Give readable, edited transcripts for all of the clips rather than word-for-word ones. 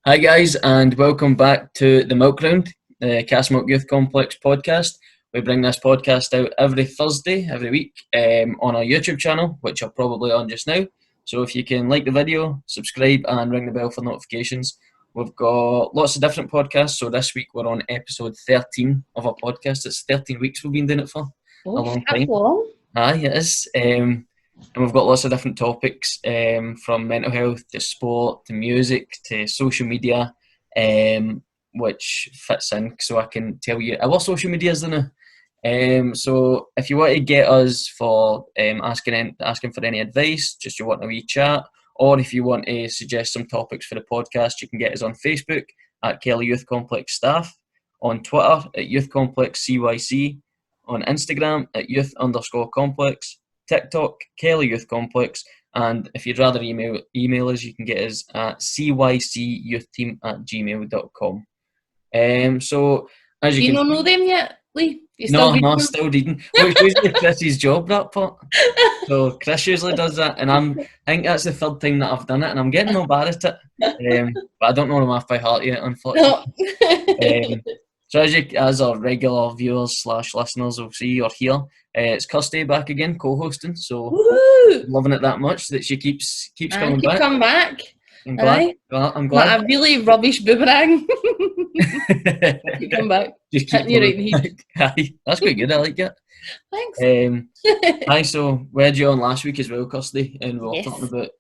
Hi guys, and welcome back to the Milk Round, the Castlemilk Youth Complex podcast. We bring this podcast out every Thursday, every week, on our YouTube channel, which are probably on just now. So if you can like the video, subscribe and ring the bell for notifications. We've got lots of different podcasts, so this week we're on episode 13 of our podcast. It's 13 weeks we've been doing it for, a long time. That's long. Aye, it is. And we've got lots of different topics, from mental health to sport to music to social media, which fits in so I can tell you our social medias now. So if you want to get us for asking for any advice, just you want a wee chat, or if you want to suggest some topics for the podcast, you can get us on Facebook at Kelly Youth Complex Staff, on Twitter at Youth Complex CYC, on Instagram at Youth_Complex, TikTok, Kelly Youth Complex, and if you'd rather email us, you can get us at cycyouthteam@gmail.com. So, as Do you you can not know them yet, Lee? You no, still reading them? still reading. Which usually Chris's job, that part. So Chris usually does that, and I think that's the third time that I've done it, and I'm getting no bad at it. But I don't know them off by heart yet, unfortunately. No. So as our regular viewers / listeners will see or hear, it's Kirsty back again, co-hosting. So Woo! loving it that much that she keeps coming Keep back. coming back. I'm glad. Aye. I'm Not glad. a really rubbish boomerang. Keep coming back. Just keep Hitting you right in coming the head. back. Aye, that's quite good. I like it. Thanks. Aye, so we had you on last week as well, Kirsty, and we were Yes. talking about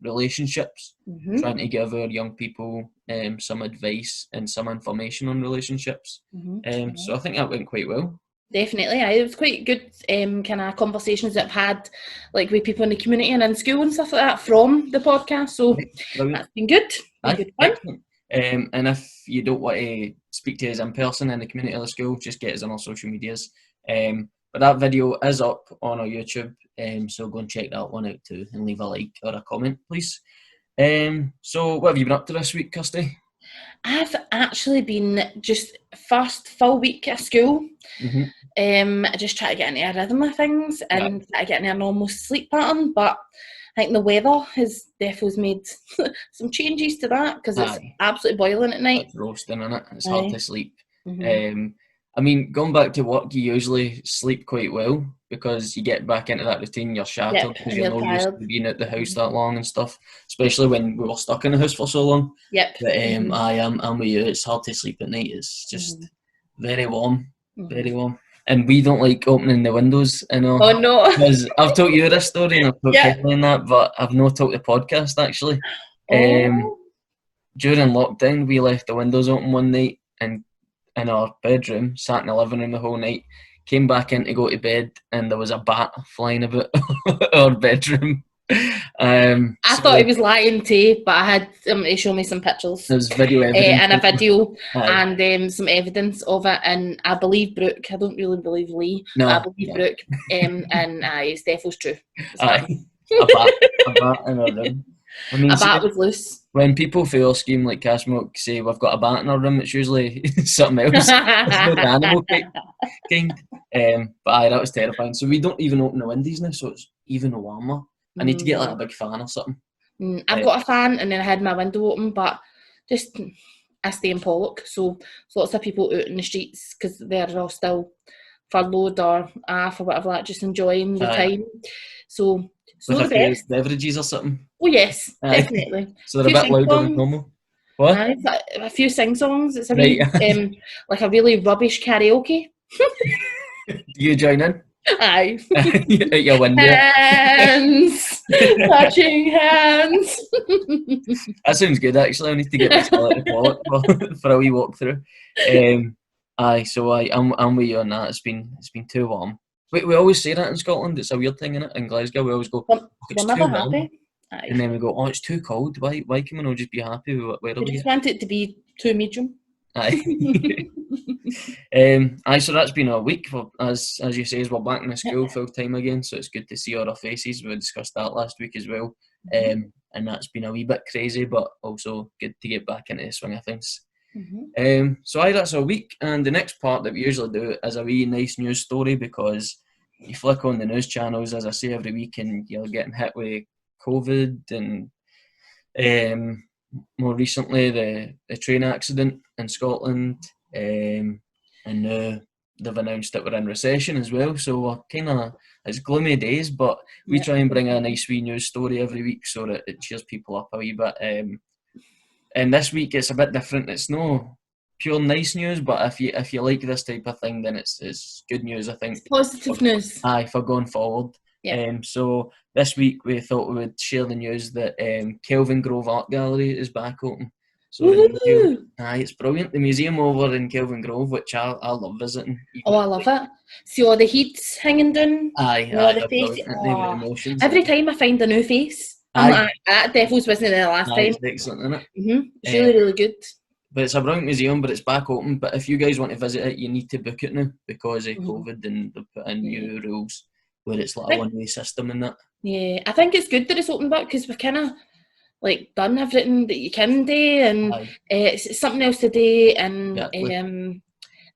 relationships, Mhm, trying to give our young people some advice and some information on relationships. mhm. So I think that went quite well. Definitely, it was quite good kind of conversations that I've had like with people in the community and in school and stuff like that from the podcast. So Brilliant. that's been good. Been good fun. Excellent. And if you don't want to speak to us in person in the community of the school, just get us on our social medias. But that video is up on our YouTube, so go and check that one out too and leave a like or a comment, please. So what have you been up to this week, Kirsty? I've actually been just first full week at school. I just try to get into a rhythm of things and try to get into a normal sleep pattern, but I think the weather has definitely made some changes to that because it's Aye. absolutely boiling at night. It's roasting, innit? It's hard Aye. to sleep. Mhm. I mean, going back to work, you usually sleep quite well because you get back into that routine, you're shattered Yep, because and you're you're not used to tired. being at the house that long and stuff, especially when we were stuck in the house for so long. Yep. But I'm with you, it's hard to sleep at night. It's just very warm, very warm. And we don't like opening the windows, I know. Oh no. Because I've told you this story and I've told Yeah. Kelly that, but I've not told the podcast actually. Oh. During lockdown, we left the windows open one night and in our bedroom, sat in the living room the whole night, came back in to go to bed, and there was a bat flying about our bedroom. I thought he was lying too, but I had to show me some pictures. There was video evidence. And a video Aye. and some evidence of it, and I believe Brooke. I don't really believe Lee, No, but I believe Brooke. And it's definitely true. It's aye. A bat in our room. I mean, a bat was loose. When people feel a scheme like Cashmilk say we've got a bat in our room, it's usually something else. It's not the animal kind. But aye, that was terrifying. So we don't even open the windows now, so it's even warmer. I need to get like a big fan or something. I've got a fan, and then I had my window open, but just I stay in Pollock, so lots of people out in the streets because they're all still furloughed or off or whatever, like just enjoying the time. So with the a few best. beverages or something. Oh yes, definitely. So they're a bit louder than normal. What? A few sing-songs. It's a Right. wee, like a really rubbish karaoke. Do you join in? Aye. At your window. Hands, touching hands. That sounds good actually. I need to get this all at the toilet for a wee walk through. Aye, so I'm with you on that. It's been too warm. We always say that in Scotland. It's a weird thing, innit? In Glasgow, we always go, it's We're too never warm. happy. Aye. And then we go, oh, it's too cold. Why can we not just be happy with where We we just get? want it to be too medium. Aye. So that's been a week. As you say, we're back in the school full time again, so it's good to see all our faces. We discussed that last week as well. And that's been a wee bit crazy, but also good to get back into the swing of things. So that's a week, and the next part that we usually do is a wee nice news story, because you flick on the news channels, as I say, every week, and you're getting hit with COVID and more recently the train accident in Scotland, and now they've announced that we're in recession as well. So we're it's gloomy days, but we try and bring a nice wee news story every week so that it cheers people up a wee bit. And this week it's a bit different. It's no pure nice news, but if you like this type of thing, then it's good news, I think. It's positive news. Aye, for going forward. Yeah. So this week we thought we would share the news that Kelvin Grove Art Gallery is back open. So it's brilliant. The museum over in Kelvin Grove, which I love visiting. I love it. See all the heads hanging down. Aye, the face. Emotions. Every time I find a new face, I'm like, that Devils wasn't there last time. It's excellent, isn't it? It's really, really good. But it's a brilliant museum, but it's back open. But if you guys want to visit it, you need to book it now because of COVID, and they've put in new rules where it's like a one-way system and that. Yeah, I think it's good that it's open back because we've kind of like done everything that you can do, and it's something else to do. And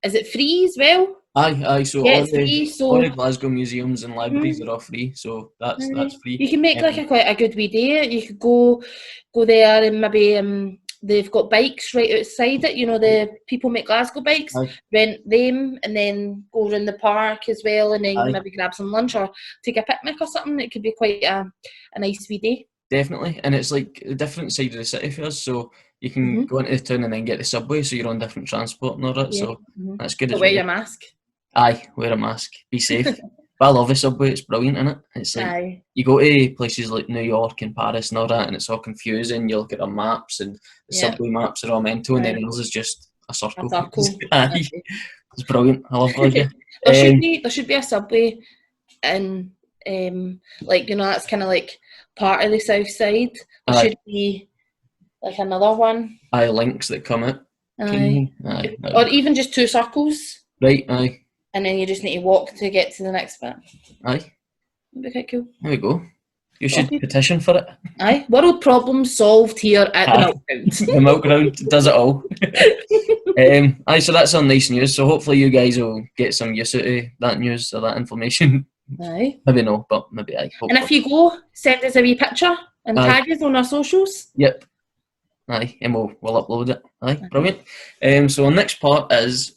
is it free as well? Aye. So yeah, it's free. So all the Glasgow museums and libraries are all free. So that's free. You can make like quite a good wee day. You could go there and maybe they've got bikes right outside it. You know, the People Make Glasgow bikes. Rent them and then go around the park as well, and then maybe grab some lunch or take a picnic or something. It could be quite a nice wee day. Definitely, and it's like a different side of the city for us, so you can go into the town and then get the subway, so you're on different transport and all that, so that's good as well. Wear your mask. Aye, wear a mask, be safe. But I love the subway, it's brilliant, isn't it? It's like, you go to places like New York and Paris and all that, and it's all confusing, you look at the maps, and the subway maps are all mental, and then yours is just a circle. Aye, it's brilliant, I love it. There should be a subway in, like, you know, that's kind of like part of the south side. There should be like another one. Links that come out. Or even just two circles. Right, aye. And then you just need to walk to get to the next bit. Aye. That'd be quite cool. There we go. You should petition for it. Aye. World problems solved here at the milk ground. The milk ground does it all. So that's on nice news. So hopefully you guys will get some use out of that news or that information. Aye. Maybe no, but maybe aye. And if you go, send us a wee picture and tag us on our socials. Yep. Aye, and we'll upload it. Aye, brilliant. So our next part is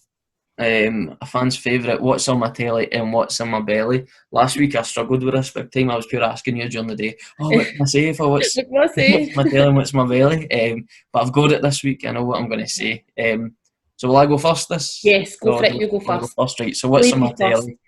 a fan's favourite, what's on my telly and what's in my belly. Last week I struggled with this big time. I was pure asking you during the day, what can I say for what's my telly and what's my belly? But I've got it this week. I know what I'm going to say. So will I go first this? Yes, go for it. You go first. I'll go first, right. So what's on my telly?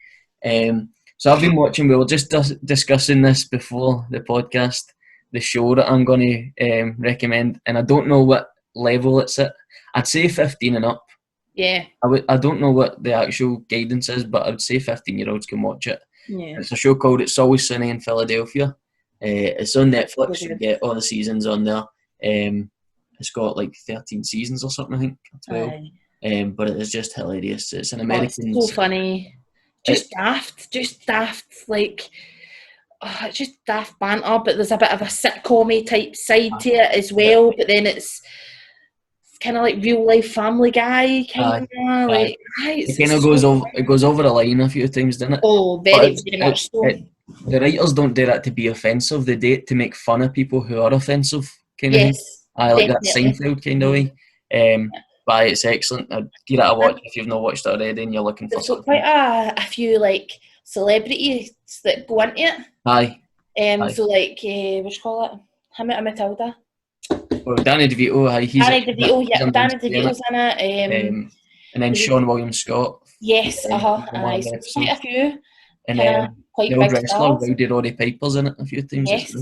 So I've been watching, we were just discussing this before the podcast, the show that I'm going to recommend, and I don't know what level it's at. I'd say 15 and up. Yeah. I don't know what the actual guidance is, but I would say 15-year-olds can watch it. Yeah. It's a show called It's Always Sunny in Philadelphia. It's on Netflix. You get all the seasons on there. It's got like 13 seasons or something, I think, 12. But it is just hilarious. It's an American. It's so funny. Just daft, like, it's just daft banter, but there's a bit of a sitcom-y type side to it as well, but then it's kind of like real life Family Guy kind of like. It kind of goes over the line a few times, doesn't it? Oh, very much so. The writers don't do that to be offensive; they do it to make fun of people who are offensive. Kind of. Yes, I like that Seinfeld kind of way. But it's excellent. I'd give it a watch if you've not watched it already and you're looking for something. There's quite a few like celebrities that go into it. Aye. So like, what do you call it? Him out of Matilda. Well, Danny DeVito. Danny DeVito's in it. And then Sean William Scott. Yes, so quite a few. And then quite the old wrestler, Rowdy Roddy Piper's in it a few times. Yes.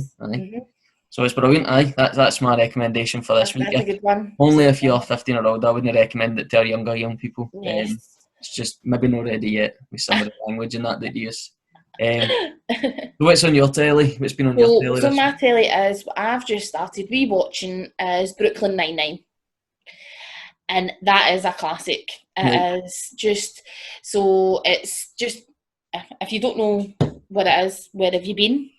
So it's brilliant. That's my recommendation for this week. That's a good one. Only if you're 15 or older, I wouldn't recommend it to our young people. Yes. It's just maybe not ready yet with some of the language and that they use. So what's on your telly? What's been on your telly? So my telly is what I've just started rewatching is Brooklyn Nine-Nine. And that is a classic. It is just, so it's just, if you don't know what it is, where have you been?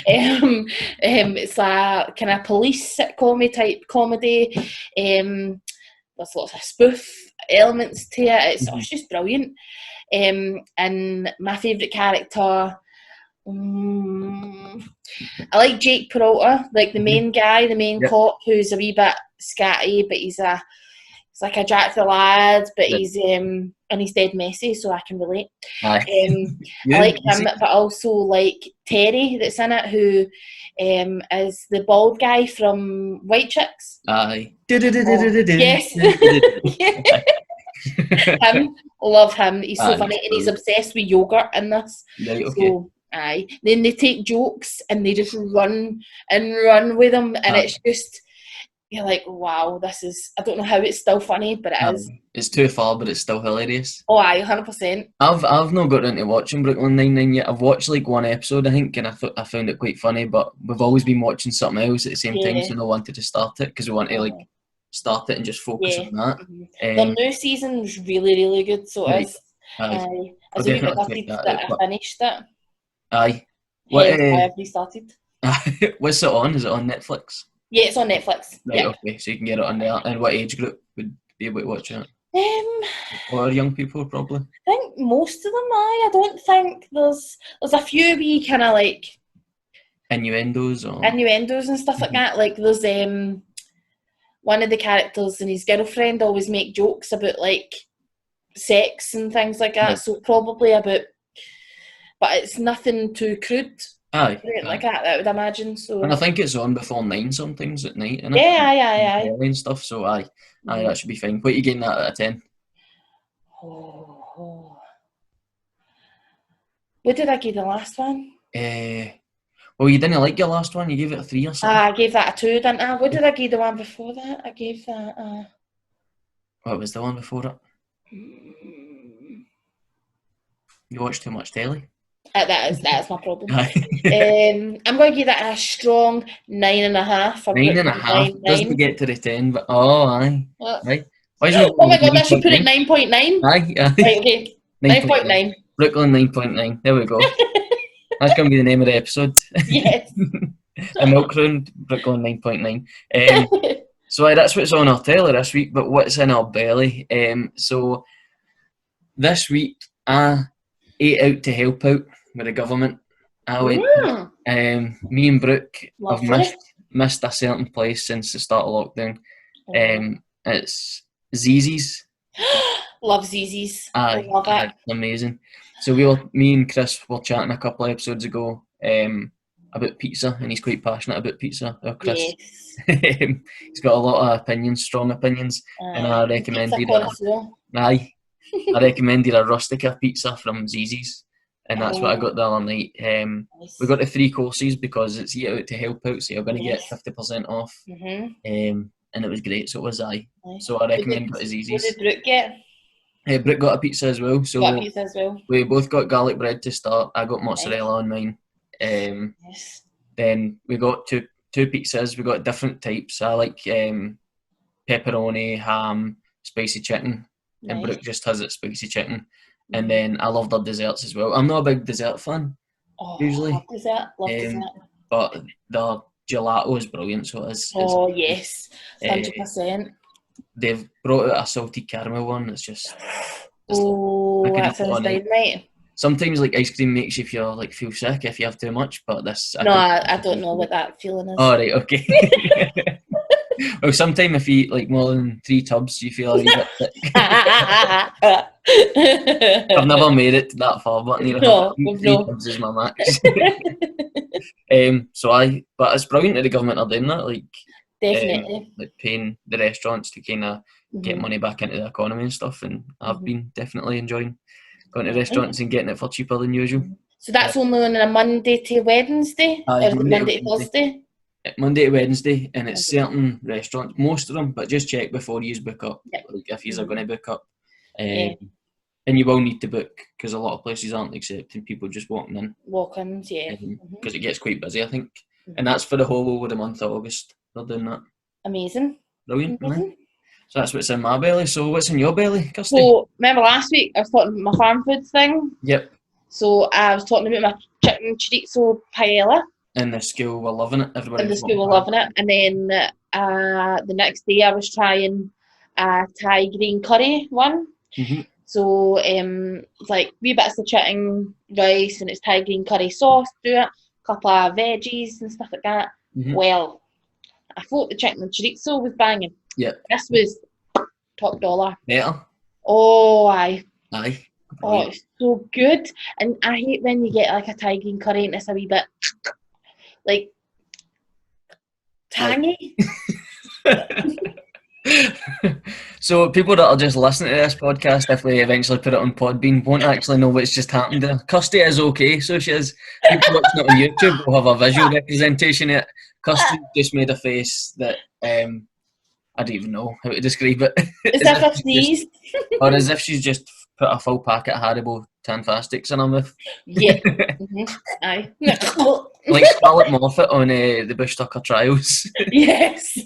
It's a kind of police sitcom type comedy. There's lots of spoof elements to it. It's just brilliant. And my favourite character I like Jake Peralta, like the main guy, the main cop, who's a wee bit scatty, but he's like a jack the lad, but he's and he's dead messy, so I can relate. I like him, but also like Terry that's in it, who is the bald guy from White Chicks. Aye. Yes. Him, love him. He's so funny, and he's obsessed with yogurt in this. Right, okay. So, aye. Then they take jokes and they just run with them, and it's just, you're like, wow, this is, I don't know how it's still funny, but it is. It's too far, but it's still hilarious. Oh, aye, 100%. I've not got into watching Brooklyn Nine-Nine yet. I've watched like one episode, I think, and I found it quite funny, but we've always been watching something else at the same time, so I wanted to start it, because we want to like start it and just focus on that. The new season was really, really good, so it is. I was a wee bit gutted that I finished it. Aye. I have restarted. What's it on? Is it on Netflix? Yeah, it's on Netflix. Right, okay, so you can get it on there. And what age group would be able to watch it? Or young people, probably? I think most of them, I don't think there's a few wee kind of like innuendos and stuff like that. Like there's one of the characters and his girlfriend always make jokes about like sex and things like that, so probably about, but it's nothing too crude. Like that, I would imagine. So, and I think it's on before 9 sometimes at night. Aye. And stuff. So aye, that should be fine. What are you getting that out of 10? What did I give the last one? Well, you didn't like your last one. You gave it a 3 or something. I gave that a 2, didn't I? What did I give the one before that? I gave that What was the one before it? You watch too much telly. That is my problem. I'm going to give that a strong 9.5. 9.5 doesn't get to the 10, but aye. Right. Oh my god, I should put it 9.9. Aye. Right, okay. 9.9. Brooklyn 9.9. There we go. That's going to be the name of the episode. Yes. The Milk Round, Brooklyn 9.9. So that's what's on our telly this week, but what's in our belly? So this week I ate out to help out with the government. I went. Me and Brooke have missed a certain place since the start of lockdown. It's Zizzi's. Love Zizzi's. I love it. Amazing. So me and Chris were chatting a couple of episodes ago about pizza, and he's quite passionate about pizza. Chris. Yes. He's got a lot of opinions, strong opinions, and I recommended I recommended a rustica pizza from Zizzi's, and that's what I got the other night. We got the 3 courses because it's eat out to help out, so you're going to get 50% off. And it was great, so it was So I recommend it as Zizzi's. What did Brooke get? Brooke got a pizza as well. So got a pizza as well. We both got garlic bread to start. I got mozzarella on mine. Then we got two pizzas. We got different types. I like pepperoni, ham, spicy chicken. And Brooke just has it spicy chicken. And then I love their desserts as well. I'm not a big dessert fan, usually. Love dessert. But the gelato is brilliant, so it is. Yes, 100%. They've brought out a salty caramel one. It's just. That sounds fine, mate. Sometimes like ice cream makes you feel sick if you have too much, but this. I don't know what that feeling is. Oh right, okay. Well, sometimes if you eat like more than 3 tubs, you feel a wee bit sick. I've never made it that far, but 3 tubs is my max. But it's brilliant that the government are doing that, like definitely, like paying the restaurants to kind of get money back into the economy and stuff. And I've been definitely enjoying going to restaurants and getting it for cheaper than usual. So that's only on a Monday to Wednesday, or Monday to Thursday? Monday to Wednesday, and it's certain restaurants, most of them, but just check before you book up, like if you are going to book up. And you will need to book, because a lot of places aren't accepting people just walking in. Walk-ins, yeah. Because it gets quite busy, I think. And that's for the whole over the month of August. They're doing that. Amazing. Brilliant. Amazing. So that's what's in my belly. So what's in your belly, Kirsty? So, remember last week I was talking about my farm food thing? Yep. So I was talking about my chicken chorizo paella. In the school, we're loving it. Everybody in the school, we're loving it. And then the next day I was trying a Thai green curry one. So like wee bits of chicken, rice, and it's Thai green curry sauce through it, a couple of veggies and stuff like that. Well, I thought the chicken and chorizo was banging. Yeah. This was top dollar. Better. Oh, aye. Aye. Oh, it's so good. And I hate when you get like a Thai green curry and it's a wee bit like tangy. So people that are just listening to this podcast, if we eventually put it on Podbean, won't actually know what's just happened there. Kirsty is okay, so she is. People watching it on YouTube will have a visual representation of it. Kirsty just made a face that I don't even know how to describe it. Is that a sneeze? Or as if she's just put a full packet of Haribo Tanfastics in her mouth. Yeah. Aye. Like Scarlett Moffat on the Bush Tucker Trials. Yes.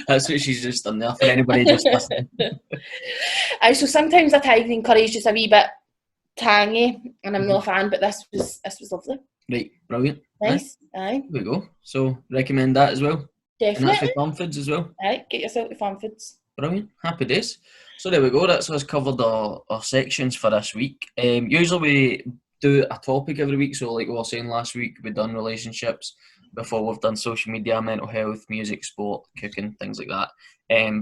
That's what she's just done there for anybody just listening. So sometimes a Thai green curry is just a wee bit tangy, and I'm not a fan, but this was lovely. Right, brilliant. Nice. Aye. There we go. So recommend that as well. Definitely. And that's with Farm Foods as well. Aye, get yourself to Farm Foods. Brilliant. Happy days. So there we go. That's us covered our sections for this week. Usually we do a topic every week. So like we were saying last week, we've done relationships. Before we've done social media, mental health, music, sport, cooking, things like that.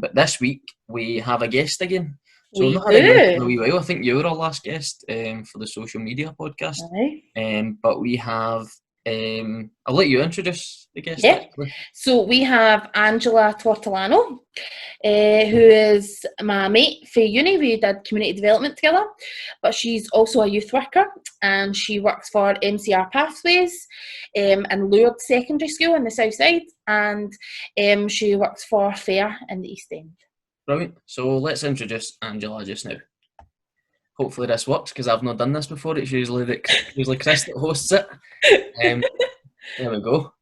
But this week we have a guest again. So we've not had a guest in a wee while. I think you were our last guest for the social media podcast. But we have I'll let you introduce the guest. Yeah. So we have Angela Tortolano, who is my mate for uni. We did community development together, but she's also a youth worker and she works for MCR Pathways in Lourdes Secondary School in the south side, and she works for FAIR in the East End. Brilliant. So let's introduce Angela just now. Hopefully this works because I've not done this before. It's usually Chris that hosts it. There we go.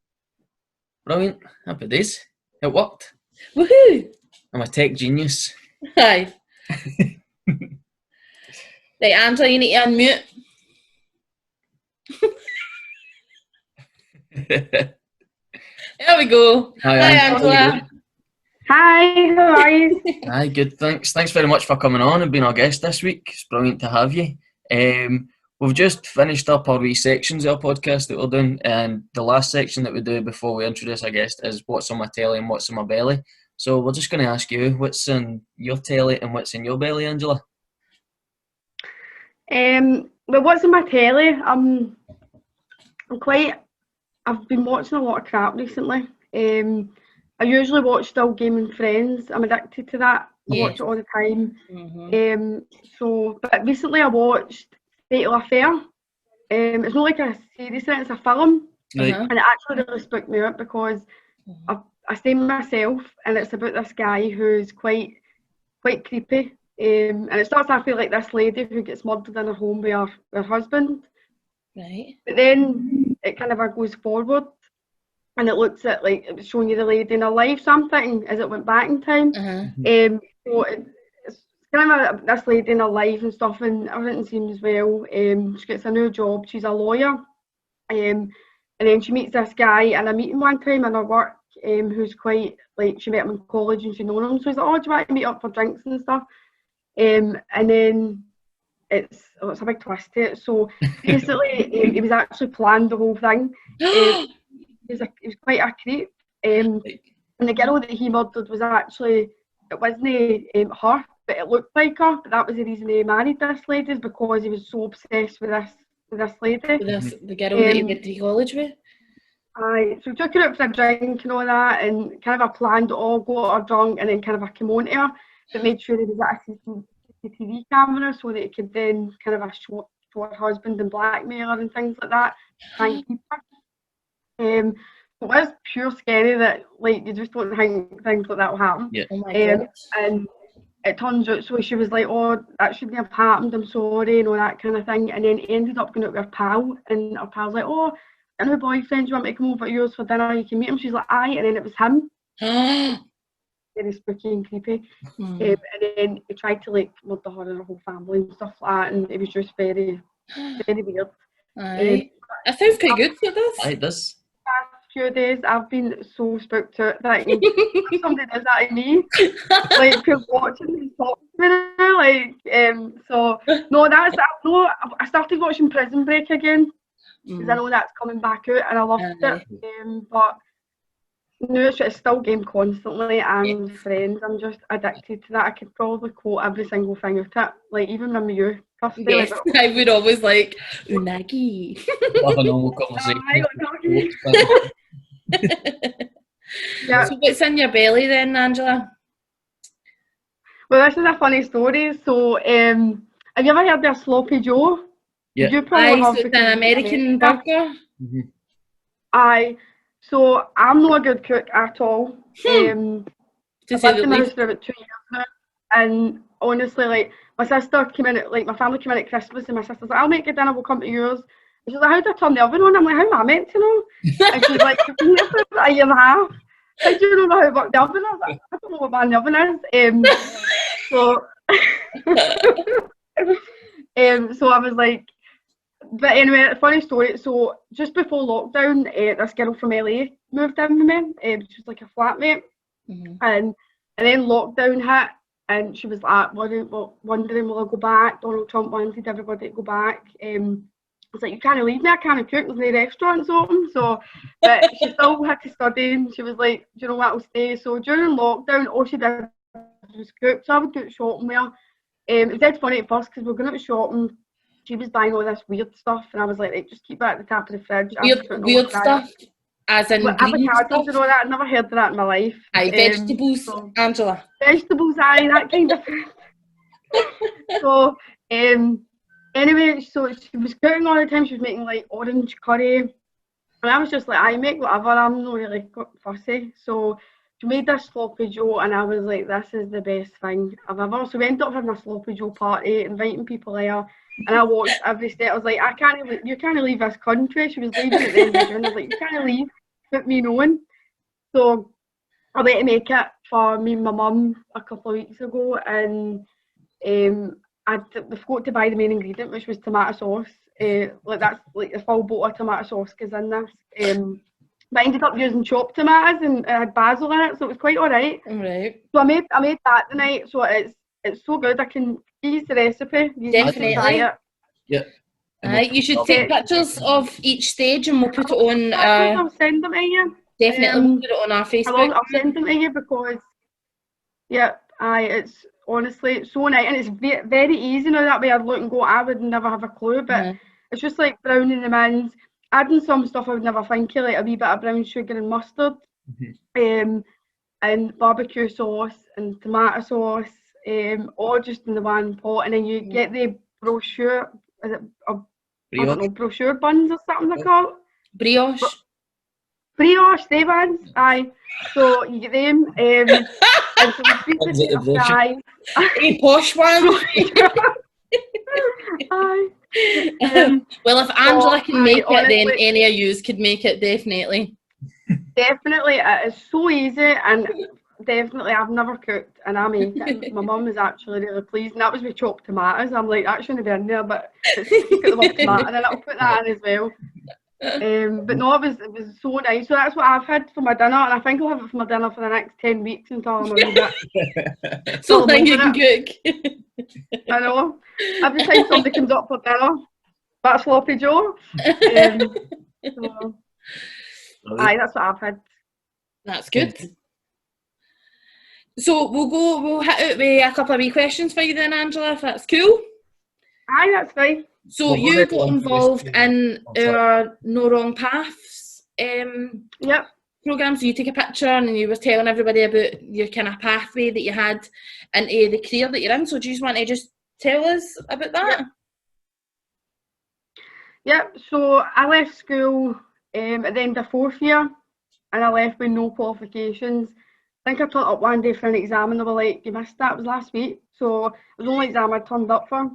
Brilliant. Happy days. It worked. Woohoo! I'm a tech genius. Hi. Right, Angela, you need to unmute. There we go. Hi Angela. Hi, how are you? Hi, good, thanks. Thanks very much for coming on and being our guest this week. It's brilliant to have you. We've just finished up our wee sections of our podcast that we're doing, and the last section that we do before we introduce our guest is what's on my telly and what's in my belly. So we're just going to ask you, what's in your telly and what's in your belly, Angela? Well, what's in my telly? I've been watching a lot of crap recently. I usually watch Still Gaming Friends. I'm addicted to that. I watch it all the time. But recently I watched Fatal Affair. It's not like a series, it's a film. Right. And it actually really spooked me out because I stay myself, and it's about this guy who's quite creepy. And it starts off with like this lady who gets murdered in her home with her husband. Right. But then it kind of goes forward. And it looks at like it was showing you the lady in her life, something as it went back in time. So it's kind of this lady in her life and stuff, and everything seems well. She gets a new job. She's a lawyer, and then she meets this guy in a meeting one time in her work, who's quite like she met him in college and she known him. So he's like, "Oh, do you want to meet up for drinks and stuff?" And then it's a big twist to it. So basically, it was actually planned, the whole thing. He was quite a creep, and the girl that he murdered was actually, it wasn't her, but it looked like her. But that was the reason he married this lady, is because he was so obsessed with this lady. The girl that he went to college with. Aye, so we took her out for a drink and all that, and kind of a planned to all go out drunk, and then kind of a come on to her, but made sure there was a CCTV camera so that he could then kind of show her husband and blackmail her and things like that, try and keep her. It was pure scary that like you just don't think things like that will happen. Yeah. Oh my God. And it turns out, so she was like, "Oh, that shouldn't have happened, I'm sorry," and all that kind of thing. And then ended up going out with her pal, and her pal's like, "Oh, I know boyfriend, you want me to come over to yours for dinner? You can meet him." She's like, "Aye," and then it was him. Very spooky and creepy. And then he tried to like murder her and her whole family and stuff like that, and it was just very, very weird. That sounds quite good for this. It does. Past few days I've been so spooked out thinking if somebody does that to me, like people watching and talking about like, so no, I started watching Prison Break again because I know that's coming back out and I loved it. But no, it's still game constantly and Friends. I'm just addicted to that. I could probably quote every single thing of it. Like even when you, Kirsty, yes, like, I would always like unagi. Have a normal conversation. Yeah. So what's in your belly then, Angela? Well, this is a funny story. So, have you ever heard of Sloppy Joe? Yeah. You probably have, So it's an American burger. Aye. So I'm not a good cook at all. I've lived in my house for about 2 years now, and honestly, like my sister came in, like my family came in at Christmas, and my sister's like, "I'll make you dinner. We'll come to yours." And she's like, "How do I turn the oven on?" I'm like, "How am I meant to know?" And she's like, "You've been here for about a year and a half. How do you know how to work the oven?" I was like, "I don't know what man the oven is." So I was like, but anyway, funny story. So just before lockdown, this girl from LA moved in with me. She was like a flatmate, and then lockdown hit, and she was like, wondering will I go back? Donald Trump wanted everybody to go back. I was like, you can't leave me. I can't cook. There's no restaurants open. So, but she still had to study, and she was like, do you know what? I'll stay. So during lockdown, all she did was cook. So I would go shopping with her. It was dead funny at first because we were going out shopping. She was buying all this weird stuff, and I was like, right, just keep that at the top of the fridge. Weird stuff, as in green avocados, stuff. you know that? I've never heard of that in my life. Aye, vegetables, so, Angela. Vegetables, aye, that kind of thing. So, anyway, so she was cooking all the time. She was making like orange curry, and I was just like, I make whatever. I'm not really fussy. So she made this sloppy Joe, and I was like, this is the best thing I've ever. So we ended up having a sloppy Joe party, inviting people there. And I watched every step. I was like, you can't leave this country. She was leaving at the end of June. I was like, you can't leave without me knowing. So I went to make it for me and my mum a couple of weeks ago, and I forgot to buy the main ingredient, which was tomato sauce. Like that's like a full bottle of tomato sauce goes in this. But I ended up using chopped tomatoes, and it had basil in it, so it was quite alright. Right. So I made that tonight. So it's so good. I can use the recipe. You Definitely. try it. Yeah. You should take pictures of each stage, and we'll put it on. I'll send them to you. Definitely, we'll put it on our Facebook. I'll send them to you because, it's honestly so nice, and it's very easy now. That way I'd look and go, I would never have a clue, but it's just like browning them in, adding some stuff I would never think of, like a wee bit of brown sugar and mustard, and barbecue sauce and tomato sauce, all just in the one pot, and then you get the brochure. Is it I don't know, brochure buns or something they call it? Brioche, they buns, aye. So you get them, and so the sweet potato fries. A posh one. Aye. Well, if Angela can make it, then any of yous could make it, definitely. Definitely, it is so easy, and definitely I've never cooked, and I make it. My mum was actually really pleased, and that was with chopped tomatoes. I'm like, that shouldn't be in there, but it's put the word tomato, and then I'll put that in as well. But no, it was so nice. So that's what I've had for my dinner, and I think I'll have it for my dinner for the next 10 weeks until I'm a wee bit. So think you can cook. I know. Every time somebody comes up for dinner, that's sloppy Joe. So, aye, that's what I've had. That's good. So we'll hit it with a couple of wee questions for you then, Angela, if that's cool. Aye, that's fine. So you got involved in our No Wrong Paths programme. So you take a picture and you were telling everybody about your kind of pathway that you had into the career that you're in. So do you just want to just tell us about that? Yep. So I left school at the end of 4th year, and I left with no qualifications. I think I turned up one day for an exam, and they were like, "You missed that. It was last week." So it was the only exam I turned up for.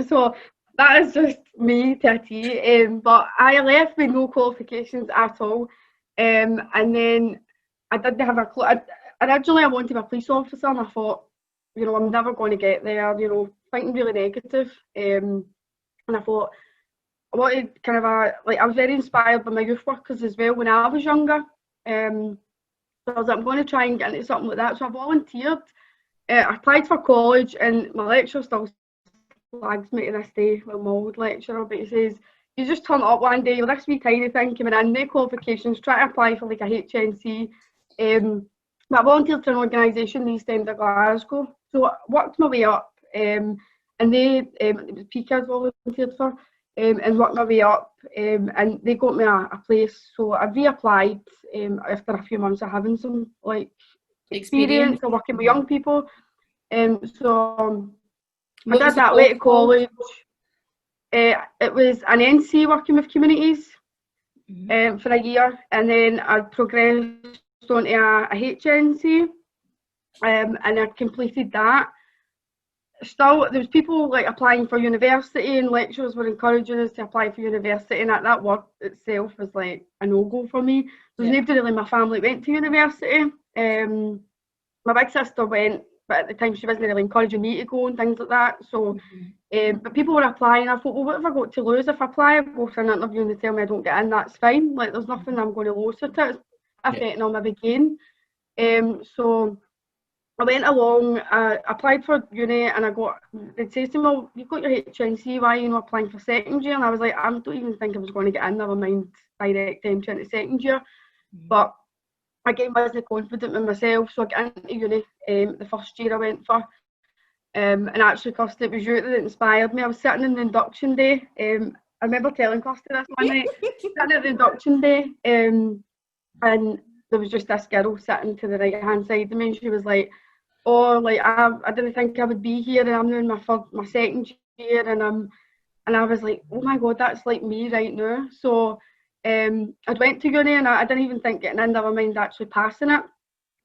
So that is just me to a T. But I left with no qualifications at all. And then I didn't have a clue. Originally, I wanted to be a police officer, and I thought, you know, I'm never going to get there, you know, thinking really negative. And I thought, I wanted kind of I was very inspired by my youth workers as well when I was younger. So I was like, I'm going to try and get into something like that. So I volunteered I applied for college, and my lecturer still flags me to this day, well, my old lecturer, but he says, you just turn up one day, you're this wee tiny thing coming in, no qualifications, try to apply for like a HNC. But I volunteered for an organisation in the East End of Glasgow, so I worked my way up, and they, it was PCAS volunteered for, and worked my way up, and they got me a place, so I reapplied after a few months of having some like experience of working with young people, so I did that, went to college. It was an NC working with communities for a year, and then I progressed onto a HNC, and I completed that. Still, there was people like applying for university, and lecturers were encouraging us to apply for university, and that word itself was like a no-go for me. There's nobody really in my family went to university. My big sister went, but at the time she wasn't really encouraging me to go and things like that. So, but people were applying. I thought, well, what have I got to lose if I apply? I go for an interview and they tell me I don't get in. That's fine. Like, there's nothing I'm going to lose with it. It's affecting on my gain. So I went along. I applied for uni, and they'd say to me, well, you've got your HNC. Why are you not applying for second year? And I was like, I don't even think I was going to get in. Never mind direct entry into second year. But again, I wasn't confident with myself, so I got into uni the first year I went for. And actually, Kirsty, it was you that inspired me. I was sitting in the induction day. I remember telling Kirsty this one night, sitting at the induction day, and there was just this girl sitting to the right-hand side of me, and she was like, oh, like, I didn't think I would be here, and I'm in my second year, and I was like, oh my God, that's like me right now. So I'd went to uni, and I didn't even think getting in, never mind actually passing it.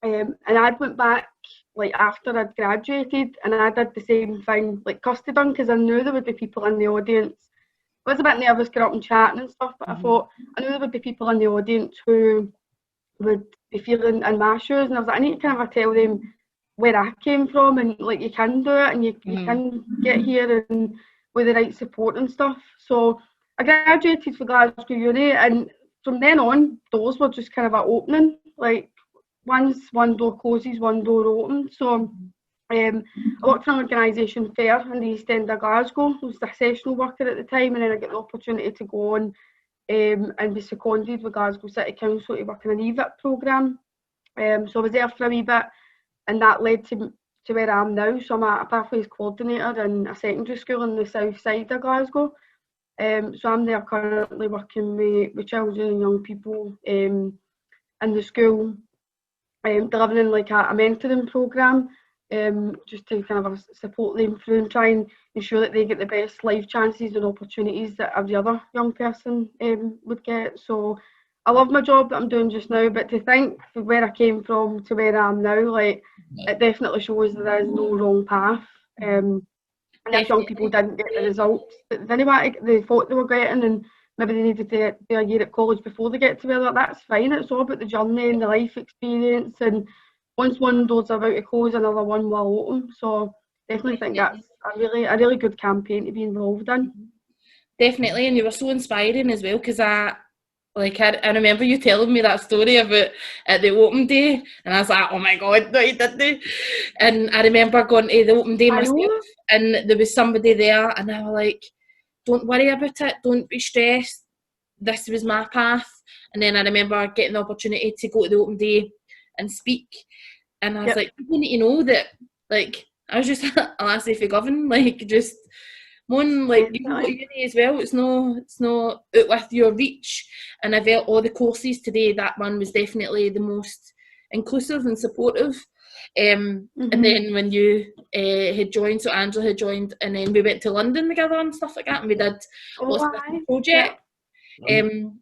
And I went back like after I'd graduated, and I did the same thing like Kirsty done, because I knew there would be people in the audience. I was a bit nervous getting up and chatting and stuff, but I thought I knew there would be people in the audience who would be feeling in my shoes, and I was like, I need to kind of tell them where I came from, and like, you can do it, and you can get here, and with the right support and stuff. So I graduated for Glasgow Uni, and from then on, doors were just kind of opening. Like, once one door closes, one door opens. So I worked for an organisation fair in the East End of Glasgow. I was a sessional worker at the time, and then I got the opportunity to go on and be seconded with Glasgow City Council to work in an EVIT programme. So I was there for a wee bit, and that led to where I am now. So I'm a pathways coordinator in a secondary school in the south side of Glasgow. So I'm there currently working with children and young people in the school, delivering like a mentoring programme, just to kind of support them through and try and ensure that they get the best life chances and opportunities that every other young person would get. So I love my job that I'm doing just now, but to think from where I came from to where I am now, like, it definitely shows that there is no wrong path. And if young people didn't get the results that they thought they were getting, and maybe they needed to do a year at college before they get to where that's fine. It's all about the journey and the life experience, and once one door's about to close, another one will open. So definitely think that's a really good campaign to be involved in. Definitely, and you were so inspiring as well, because I remember you telling me that story about at the open day, and I was like, oh my God, no, you didn't. And I remember going to the open day myself, and there was somebody there, and I was like, don't worry about it, don't be stressed, this was my path. And then I remember getting the opportunity to go to the open day and speak, and I was like, you need to know that, like, I was just a lassie for Govan, like, just one, like, you can go to uni as well, it's not out with your reach. And I felt all the courses today, that one was definitely the most inclusive and supportive. And then when you had joined, so Angela had joined, and then we went to London together and stuff like that, and we did lots of different projects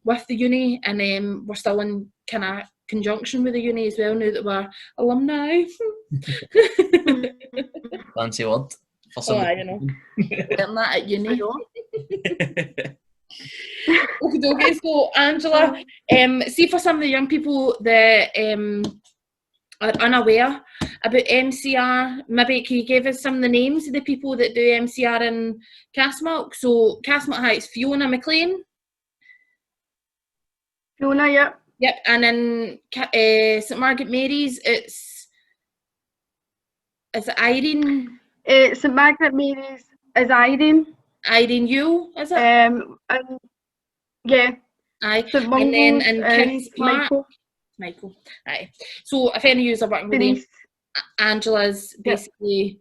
with the uni, and we're still in kind of conjunction with the uni as well now that we're alumni. Fancy word. I know. Getting that at uni. Okay, so Angela, see, for some of the young people that are unaware about MCR, maybe can you give us some of the names of the people that do MCR in Castlemilk? So Castlemilk High, it's Fiona McLean. Fiona, yep. Yep, and in St Margaret Mary's, it's Is it Irene? St Margaret Mary's is Irene. Irene Yule, is it? And yeah. Aye. St And then Mungo's in Kings Park. Michael. Aye. So if any of you are working with them, Angela's basically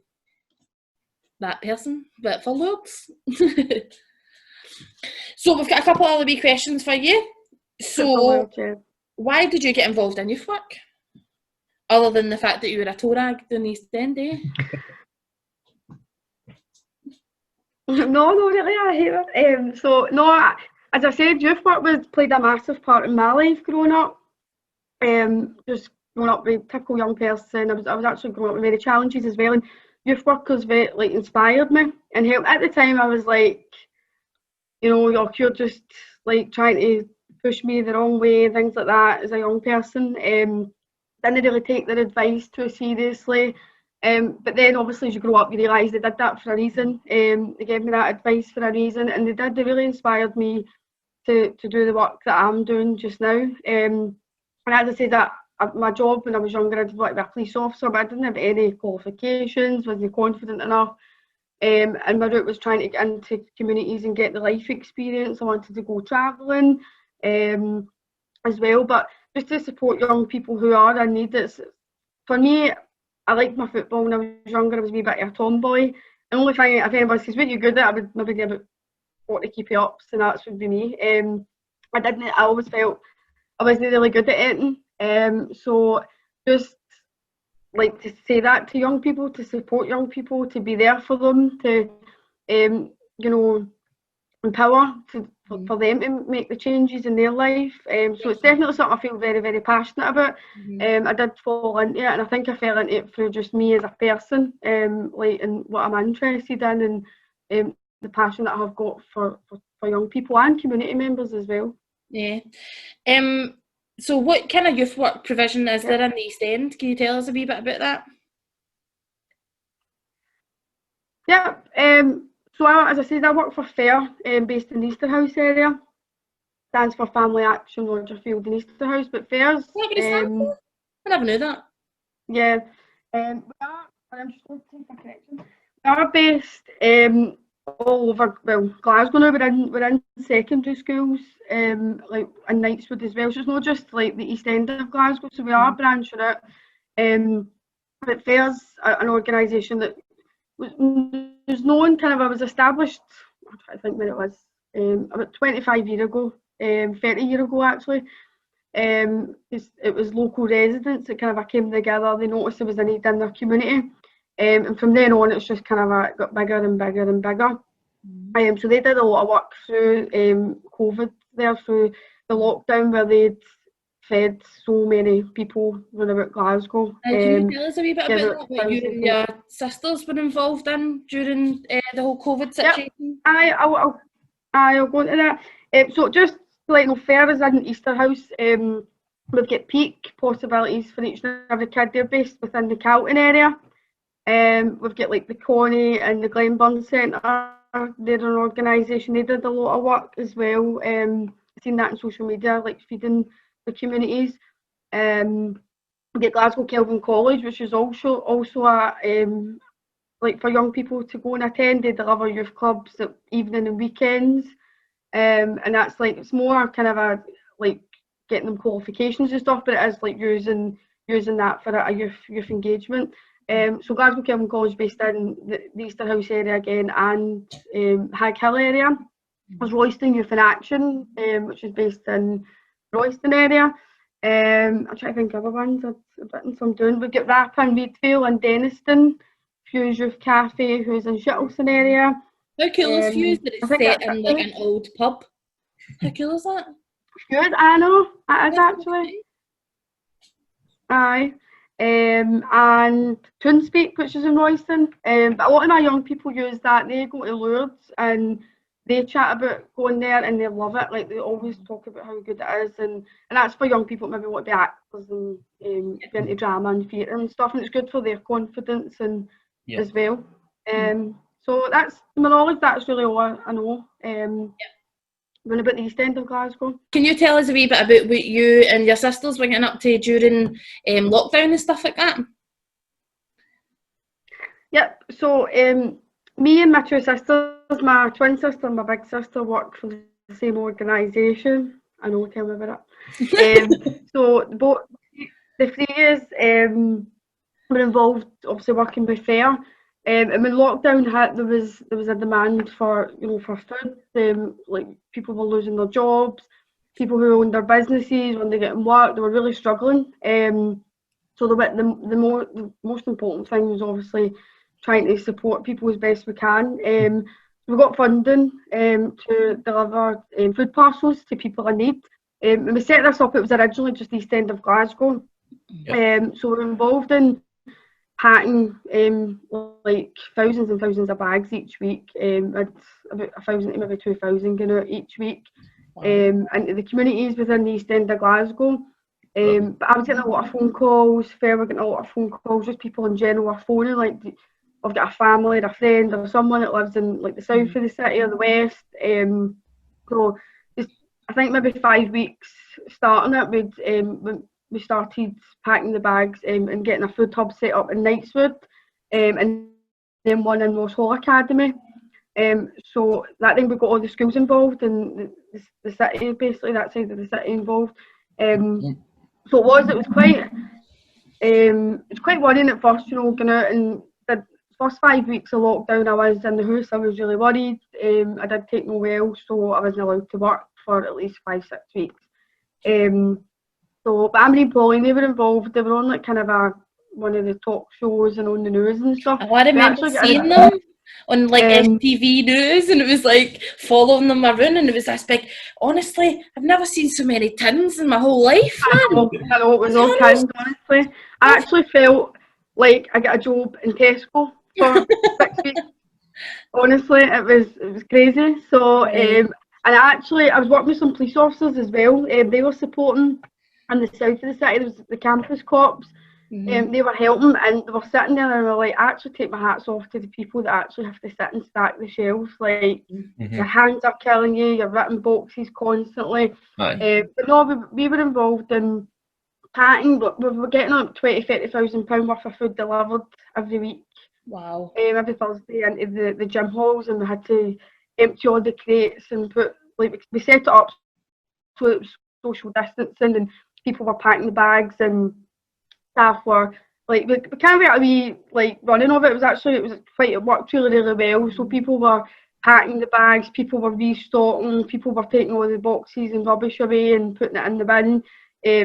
that person, but for looks. So we've got a couple of other wee questions for you. So why did you get involved in youth work? Other than the fact that you were a tour rag doing East End, eh? No, really, I hate it. So, no, as I said, youth work played a massive part in my life growing up. Just growing up with a typical young person. I was actually growing up with many challenges as well, and youth workers very inspired me and helped. At the time, I was like, you're just like trying to push me the wrong way, things like that. As a young person, didn't really take their advice too seriously. But then obviously as you grow up you realise they did that for a reason. They gave me that advice for a reason, and they really inspired me to do the work that I'm doing just now. And as I said, that my job when I was younger, I did want to be a police officer, but I didn't have any qualifications, wasn't confident enough. And my route was trying to get into communities and get the life experience. I wanted to go travelling as well, but just to support young people who are in need. For me, I liked my football when I was younger. I was a wee bit of a tomboy. The only thing, if anybody says, what are you good at, I would maybe give it 40 keepy-ups, and that would be me. I always felt I wasn't really good at it. So just like to say that to young people, to support young people, to be there for them, to empower for them to make the changes in their life. So it's definitely something I feel very, very passionate about. I did fall into it, and I think I fell into it through just me as a person, and what I'm interested in, and the passion that I've got for young people and community members as well. Yeah. So what kind of youth work provision is there in the East End? Can you tell us a wee bit about that? Yeah. So as I said, I work for FAIR, based in the Easterhouse area. Stands for Family Action Rogerfield and Easterhouse, but FAIR's... I never knew that. Yeah. I'm just going to take a correction. We are based all over, Glasgow now. We're in secondary schools, like in Knightswood as well. So it's not just like the East End of Glasgow, so we are branching out. But FAIR's an organisation that was known I was established, I'm trying to think when it was, about 25 years ago, 30 years ago actually. It was local residents that came together. They noticed there was a need in their community, and from then on it's just got bigger and bigger and bigger. So they did a lot of work through COVID there, through the lockdown, where they'd fed so many people around about Glasgow. Can you tell us a wee bit about what you and your sisters were involved in during the whole COVID situation? Yep. I'll go into that. So just to let you know, FAIR is in Easterhouse. We've got peak possibilities for each and every kid. They're based within the Calton area. We've got like the Connie and the Glenburn Centre. They're an organisation. They did a lot of work as well. I've seen that on social media, like feeding the communities. We get Glasgow Kelvin College, which is also a like for young people to go and attend. They deliver youth clubs at evening and weekends, and that's like it's more a like getting them qualifications and stuff, but it is like using that for a youth engagement. So Glasgow Kelvin College based in the Easterhouse area again, and Hag Hill area. There's Royston Youth in Action, which is based in Royston area. I'm trying to think of other ones I've written some doing. We've got Rapin, Reedvale and Denniston. Fuse Youth Cafe, who's in Shuttleton area. How cool is Fuse that it's set in like an old pub? How cool is that? Good, I know. It is actually. Aye. And Toonspeak, which is in Royston. But a lot of my young people use that. They go to Lourdes and they chat about going there and they love it. Like they always talk about how good it is, and that's for young people that maybe want to be actors and be into drama and theatre and stuff. And it's good for their confidence and as well. So that's to my knowledge. That's really all I know. About the East End of Glasgow. Can you tell us a wee bit about what you and your sisters were getting up to during lockdown and stuff like that? Yep. So me and my two sisters, my twin sister and my big sister, work for the same organisation. I know, tell me about it. So both the three years were involved, obviously working with fair. And when lockdown hit, there was a demand for for food. Like people were losing their jobs, people who owned their businesses when they getting work, they were really struggling. So the most important thing was obviously trying to support people as best we can. We got funding to deliver food parcels to people in need. When we set this up, it was originally just East End of Glasgow. Yep. So we're involved in packing like thousands and thousands of bags each week. It's about 1,000 to maybe 2,000 going out each week. Wow. Into the communities within the East End of Glasgow. But I was getting a lot of phone calls. Fair were getting a lot of phone calls. Just people in general are phoning, like I've got a family or a friend or someone that lives in like the south of the city or the west. So I think maybe 5 weeks starting it, we started packing the bags and getting a food hub set up in Knightswood, and then one in Ross Hall Academy. So that thing we got all the schools involved and the city, basically that side of the city involved. So it was quite worrying at first, going out, and the first 5 weeks of lockdown I was in the house. I was really worried. I did take no well, so I wasn't allowed to work for at least 5-6 weeks. But Amber and Pauline, they were involved. They were on like kind of one of the talk shows and on the news and stuff. I remember seeing them on like MTV News, and it was like following them around, and it was this big. Honestly, I've never seen so many tins in my whole life. I know it was all tins. Honestly, I actually felt like I got a job in Tesco for 6 weeks. Honestly, it was crazy. So, and I was working with some police officers as well. They were supporting in the south of the city. There was the campus cops. They were helping, and they were sitting there, and they were like, I actually take my hats off to the people that actually have to sit and stack the shelves. Like, your hands are killing you, you're ripping boxes constantly. But no, we were involved in packing, but we were getting like £20,000-30,000 worth of food delivered every week. Wow. Every Thursday into the gym halls, and we had to empty all the crates and put, like, we set it up so it was social distancing, and people were packing the bags, and staff were like, we can't get a wee like running of it. It worked really well. So people were packing the bags, people were restocking, people were taking all the boxes and rubbish away and putting it in the bin.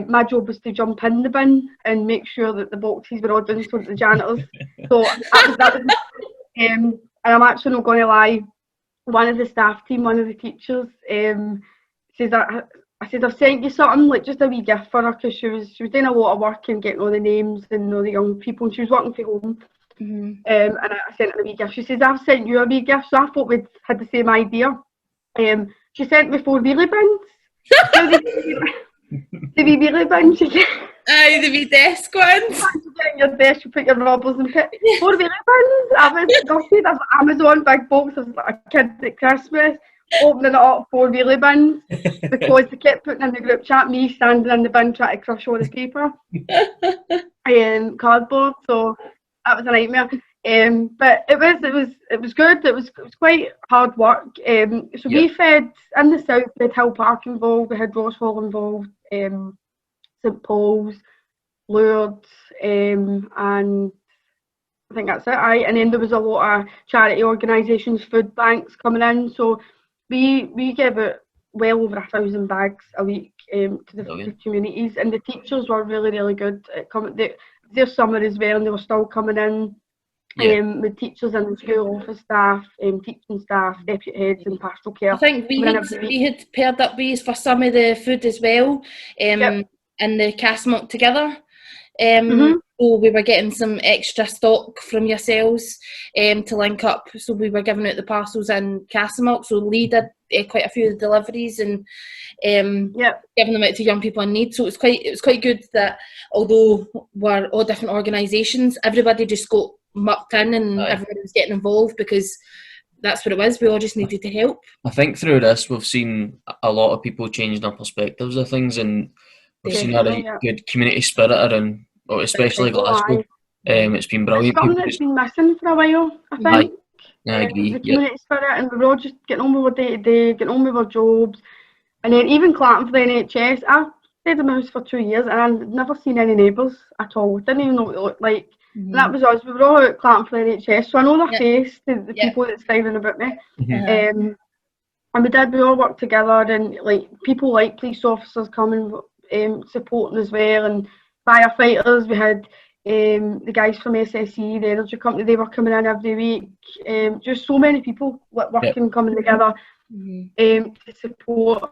My job was to jump in the bin and make sure that the boxes were all done so that the janitors. So that was and I'm actually not going to lie, one of the staff team, one of the teachers, says that I said, I've sent you something, like just a wee gift for her, because she was doing a lot of work and getting all the names and all the young people, and she was working from home. And I sent her a wee gift. She says, I've sent you a wee gift, so I thought we'd had the same idea. She sent me 4 wheelie bins. The wee wheelie bins you get. Aye, the wee desk ones. You get in your desk, you put your rubbers and put 4 wheelie bins. I was gutted. That's Amazon big box. I was like a kid at Christmas, opening it up, 4 wheelie bins, because they kept putting in the group chat me standing in the bin trying to crush all the paper and cardboard. So that was a nightmare. But it was good. It was quite hard work. So we fed in the south. We had Hill Park involved. We had Ross Hall involved. St Paul's, Lourdes, and I think that's it. And then there was a lot of charity organisations, food banks coming in. So we gave out well over 1,000 bags a week to the communities, and the teachers were really good at coming. Their summer as well, and they were still coming in. With teachers and the school office staff, teaching staff, deputy heads and pastoral care. I think we had paired up ways for some of the food as well, in the Castlemilk Together. So we were getting some extra stock from yourselves to link up. So we were giving out the parcels in Castlemilk. So Lee did quite a few of the deliveries and giving them out to young people in need. So it was quite good that although we're all different organisations, everybody just got mucked in and everybody was getting involved, because that's what it was. We all just needed to help. I think through this we've seen a lot of people changing their perspectives of things, and we've seen a good community spirit around, especially Glasgow. It's been brilliant. Something that's been missing for a while, I think. I agree. The community spirit, and we were all just getting on with our day-to-day, getting on with our jobs. And then even clapping for the NHS. I've stayed in my house for 2 years and I've never seen any neighbours at all. Didn't even know what they looked like. And that was us. We were all out clapping for the NHS. So I know their face, the people that's styling about me. And we all worked together, and like people like police officers coming, supporting as well, and firefighters. We had the guys from SSE, the energy company, they were coming in every week. Just so many people working, coming together to support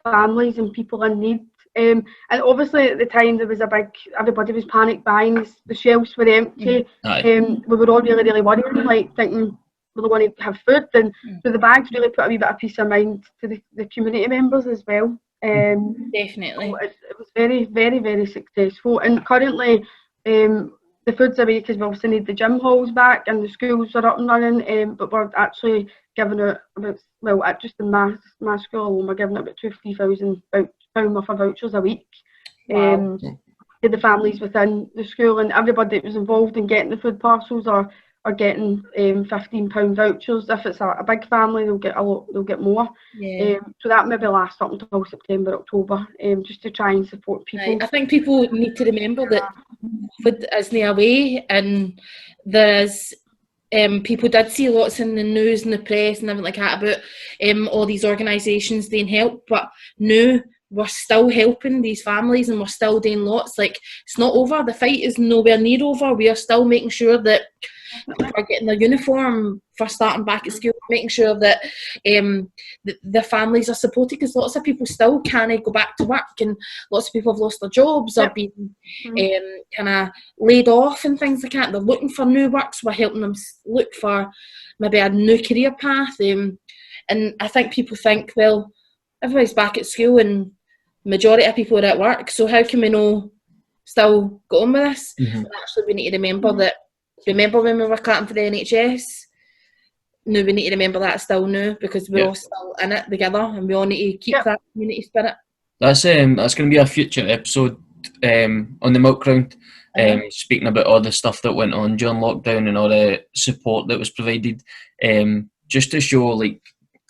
families and people in need. And obviously at the time there was everybody was panic buying, the shelves were empty. We were all really worried, like thinking we're going to have food, and so the bags really put a wee bit of peace of mind to the community members as well. Definitely. So it was very successful, and currently the food's away because we obviously need the gym halls back and the schools are up and running, but we're actually giving out about, just in my school alone, we're giving out about 2,000-3,000 pound worth of vouchers a week to the families within the school, and everybody that was involved in getting the food parcels are getting £15 vouchers. If it's a big family, they'll get more. So that maybe lasts up until September, October, just to try and support people. I think people need to remember that food isn't away, and there's people did see lots in the news and the press and everything like that about all these organisations doing help, but no, we're still helping these families and we're still doing lots. Like, it's not over. The fight is nowhere near over. We are still making sure that people are getting their uniform for starting back at school, making sure that the families are supported, because lots of people still can't go back to work, and lots of people have lost their jobs or been kind of laid off and things like that. They're looking for new work, so we're helping them look for maybe a new career path. And I think people think, well, everybody's back at school and majority of people are at work, so how can we not still go on with this? And actually we need to remember that. Remember when we were clapping for the NHS? No, we need to remember that still now, because we're all still in it together, and we all need to keep that community spirit. That's going to be a future episode on the milk round, speaking about all the stuff that went on during lockdown and all the support that was provided, just to show,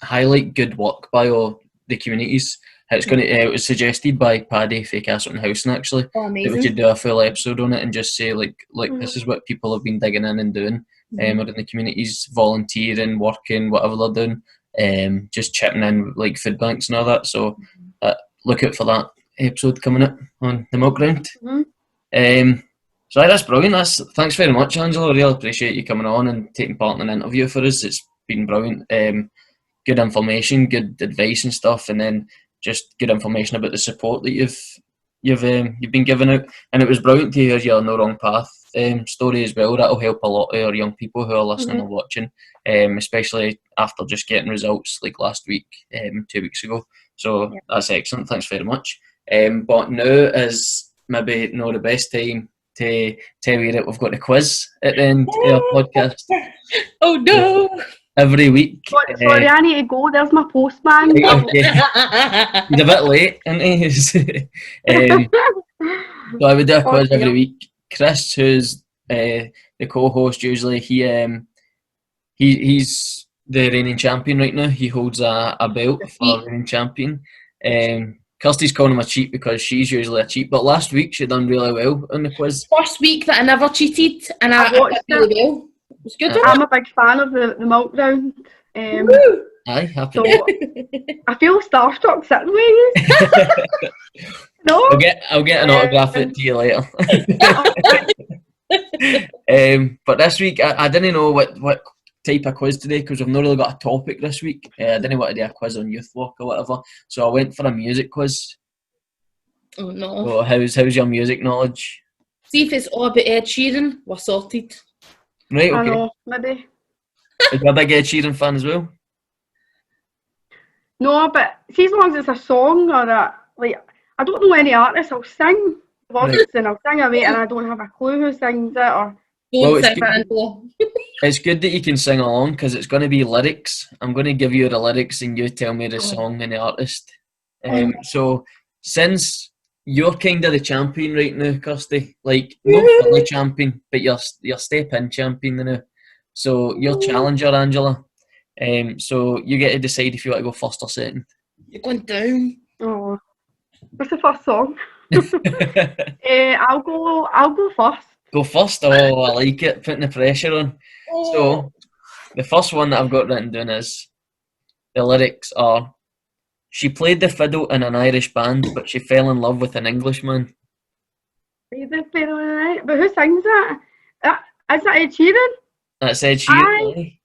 highlight good work by all the communities. It's going to. It was suggested by Paddy for Castleton Housing, actually, that we could do a full episode on it and just say, this is what people have been digging in and doing, or in the communities, volunteering, working, whatever they're doing, just chipping in food banks and all that. So look out for that episode coming up on the milk round. So that's brilliant. Thanks very much, Angela. I really appreciate you coming on and taking part in an interview for us. It's been brilliant. Good information, good advice and stuff, and then just good information about the support that you've been giving out. And it was brilliant to hear your No Wrong Path story as well. That'll help a lot of our young people who are listening and watching, especially after just getting results last week, 2 weeks ago. So that's excellent. Thanks very much. But now is maybe not the best time to tell you that we've got a quiz at the end of our podcast. Oh no! Every week. Sorry, I need to go. There's my postman. He's a bit late, isn't he? So I would do a quiz every week. Chris, who's the co-host usually, he's the reigning champion right now. He holds a belt for reigning champion. Kirsty's calling him a cheat because she's usually a cheat, but last week she done really well on the quiz. First week that I never cheated, and I watched really well. It's good. I'm a big fan of the milk round. Aye, happy. So I feel starstruck sitting with you. No, I'll get an autograph it to you later. But this week I didn't know what type of quiz today, because we've not really got a topic this week. I didn't want to do a quiz on youth work or whatever, so I went for a music quiz. Oh no! So how's your music knowledge? See, if it's all about Ed Sheeran, we're sorted. Right, okay. I know, maybe. Are you a big Ed Sheeran fan as well? No, but see, as long as it's a song or I don't know any artist, I'll sing words and I'll sing away, and I don't have a clue who sings it or. It's good that you can sing along, because it's going to be lyrics. I'm going to give you the lyrics and you tell me the song and the artist. So since You're kind of the champion right now, Kirsty. Like, not really champion, but you're step-in champion now. So you're challenger, Angela. So you get to decide if you want to go first or second. You're going down. Oh, what's the first song? I'll go first. Go first? Oh, I like it. Putting the pressure on. Oh. So the first one that I've got written down is, the lyrics are, she played the fiddle in an Irish band, but she fell in love with an Englishman. But who sings that? Is that Ed Sheeran? That's Ed Sheeran.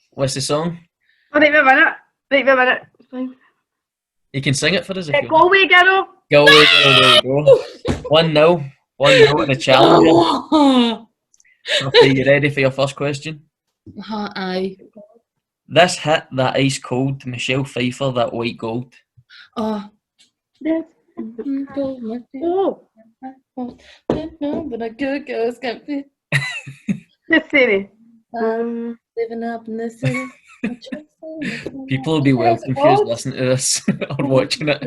What's the song? Oh, wait a minute. It's fine. You can sing it for us if you want. Galway Girl. Galway Girl, there you go. 1-0. 1-0 in the challenger. Okay, you ready for your first question? Aye. This hit that ice cold, Michelle Pfeiffer, that white gold. Oh. Oh. But a good girl's got me. The city. Living up in the city. People will be well confused listening to this or watching it.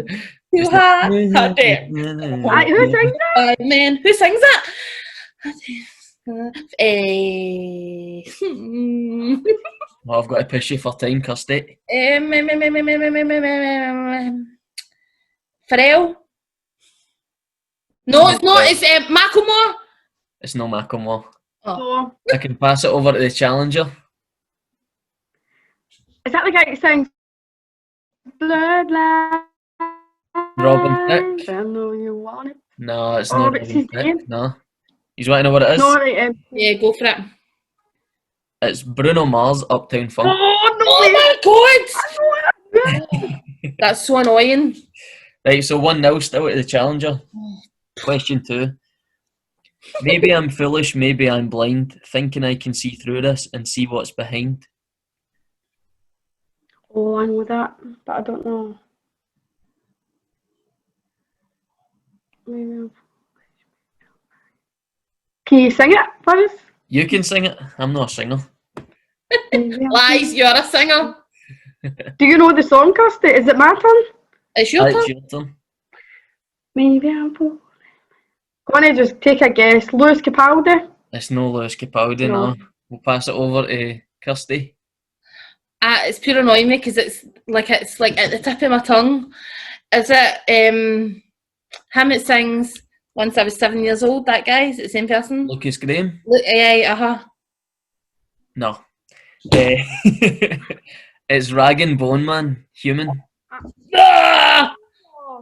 Too hot. Hot damn. Who sings that? Man, who sings that? Well, I've got to push you for time, Kirsty. Pharrell? No, it's not. It's Macklemore. It's no Macklemore. Oh. I can pass it over to the challenger. Is that the guy that sings Bloodline? Robin Thicke? I know you want it. No, it's not but Robin she's Thicke. dead. No. You want to know what it is? No, right, Yeah, go for it. It's Bruno Mars, Uptown Funk. Oh my god! That's so annoying. Right, so 1-0 still to the challenger. Question 2. Maybe I'm foolish, maybe I'm blind, thinking I can see through this and see what's behind. Oh, I know that, but I don't know. Can you sing it for us? You can sing it. I'm not a singer. Lies, you're a singer. Do you know the song, Kirsty? Is it my turn? It's your turn. It's your turn. Maybe I'm foolish. Going to just take a guess. Lewis Capaldi? It's no Lewis Capaldi, no. We'll pass it over to Kirsty. It's pure annoying me because it's like at the tip of my tongue. Is it him that sings Once I Was 7 years old? That guy? Is it the same person? Lucas Graham? No. It's Rag and Bone Man, Human. Ah!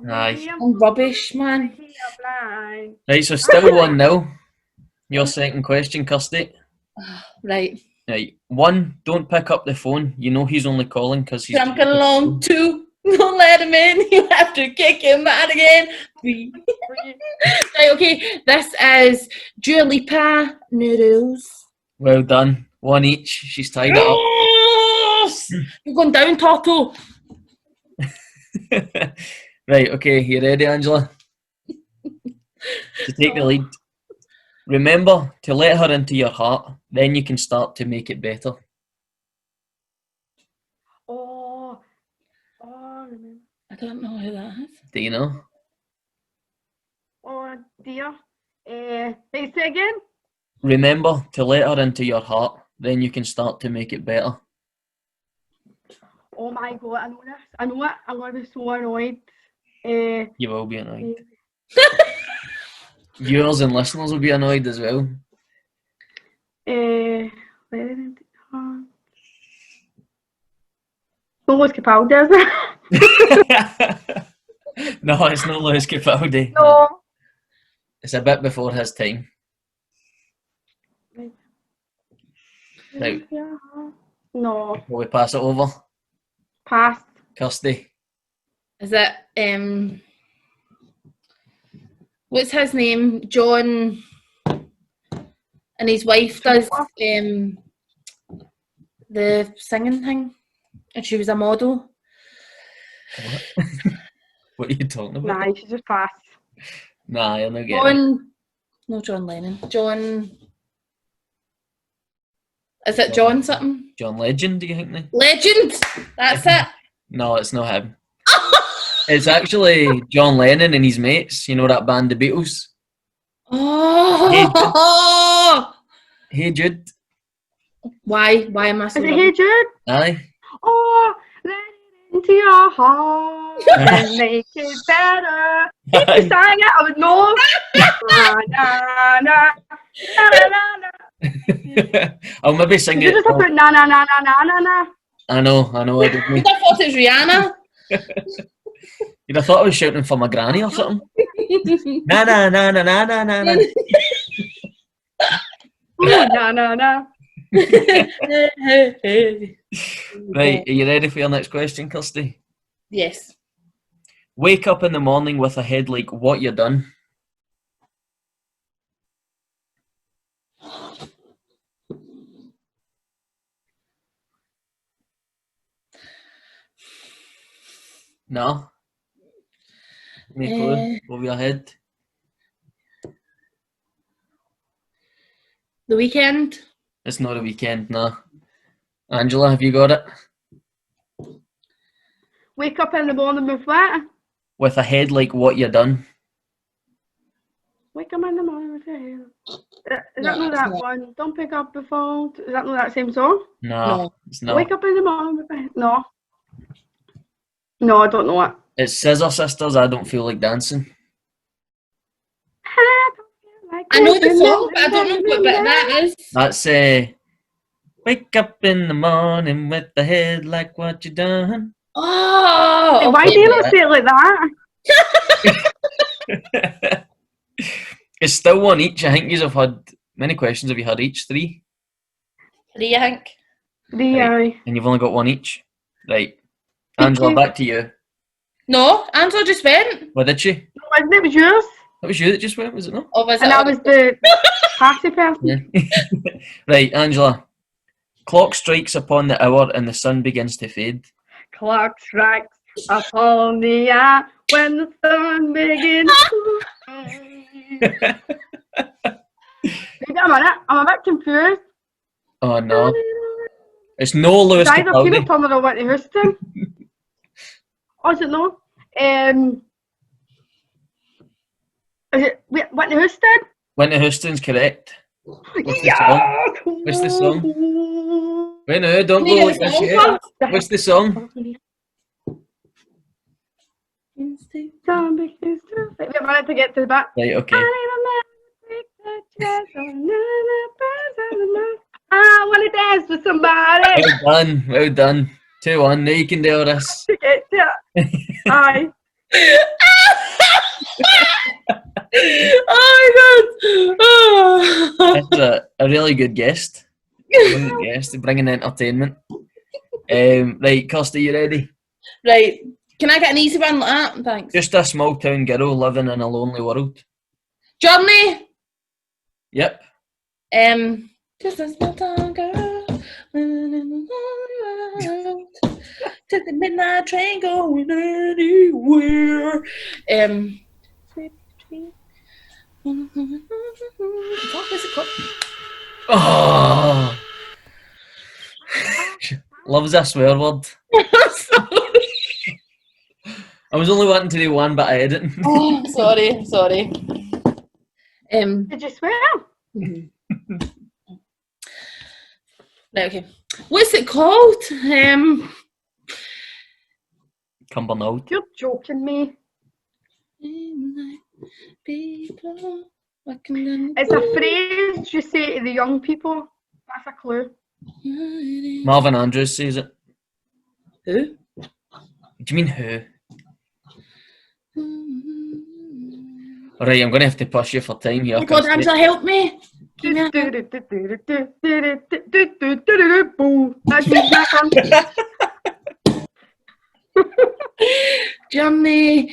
Aye. I'm rubbish, man. Right, so still 1-0. Your second question, Kirsty. Right. Right. 1, don't pick up the phone. You know he's only calling because he's Jumping along. 2, don't let him in. You have to kick him out again. 3. Right, okay. This is Dua Lipa, Noodles. Well done. 1 each. She's tied it up. You're going down, Toto. Right, okay. You ready, Angela? To take the lead. Remember to let her into your heart, then you can start to make it better. Remember. I don't know who that is. Do you know? Oh dear. Say it again. Remember to let her into your heart, then you can start to make it better. Oh my god, I know this. I know it. I'm going to be so annoyed. You will be annoyed. Viewers and listeners will be annoyed as well. No Lewis Capaldi, is it? No, it's not Lewis Capaldi. No. It's a bit before his time. Right. No. Will we pass it over? Pass. Kirsty. Is it what's his name? John, and his wife does the singing thing, and she was a model. What are you talking about? Nah, you should just pass. Nah, you're not getting it. No, John Lennon. John. Is it John something? John Legend, do you think? Legend! That's it! No, it's not him. It's actually John Lennon and his mates. You know that band, the Beatles? Oh! Hey Jude. Why am I so Is it Hey Jude? Aye. Oh, let it into your heart and make it better. If you sang it, I would know. Na, na, na, na, na, na. I'll maybe sing You it. just have to put na na na na na na na. I know, I did me. I thought it was Rihanna. You'd have thought I was shouting for my granny or something. Na na na na na na na na. Ooh, na na na. Right, are you ready for your next question, Kirsty? Yes. Wake up in the morning with a head like what you done. No. Any clue over your head? The Weekend. It's not a weekend, no. Angela, have you got it? Wake up in the morning with what? With a head like what you done. Wake up in the morning with your hair. Is No, that not it's that not. one? Don't pick up the phone. Is that not that same song? No, it's not. Wake up in the morning with your hair. No. No, I don't know it. It's Scissor Sisters, I Don't Feel Like Dancing. I know the song, but I don't know what bit that is. That's wake up in the morning with the head like what you done. Oh, Hey, why okay. do you not say it like that? It's still one each. I think you have had many questions. Have you had each? 3? 3, I think. Right. And you've only got one each. Right. Angela, back to you. No, Angela just went. What did she? No, wasn't it? It was yours. That was you that just went, was it not? Oh, was it? And I was the passy person. Yeah. Right, Angela. Clock strikes upon the hour and the sun begins to fade. Clock strikes upon the hour when the sun begins to fade. Wait a minute, I'm a bit confused. Oh no. It's no Lewis It's either Tina Capaldi. Turner or Whitney Houston. Oh, is it no? Is it Whitney Houston? Whitney Houston's correct. What's the song? What's the song? Wait, no, don't go like this yet. What's the song? Wait a minute to get to the back. Right, okay. I want to dance with somebody. Well done. 2-1. Now you can do this. To get to it. Aye. Oh my god! That's a really good guest. Brilliant guest, bringing entertainment. Right, Kirsty, you ready? Right. Can I get an easy one like that? Thanks. Just a small town girl living in a lonely world. Journey. Yep. Just a small town girl living in a lonely world. Take the midnight train going anywhere. What was it called? Oh. Loves a swear word. I was only wanting to do one, but I didn't. Oh, sorry. Did you swear? Right, okay. What's it called? Cumbernauld. You're joking me. It's a phrase you say to the young people. That's a clue. Marvin Andrews says it. Who? Do you mean who? Alright, I'm going to have to push you for time here. Oh God, Angela, help me. That's me, Journey.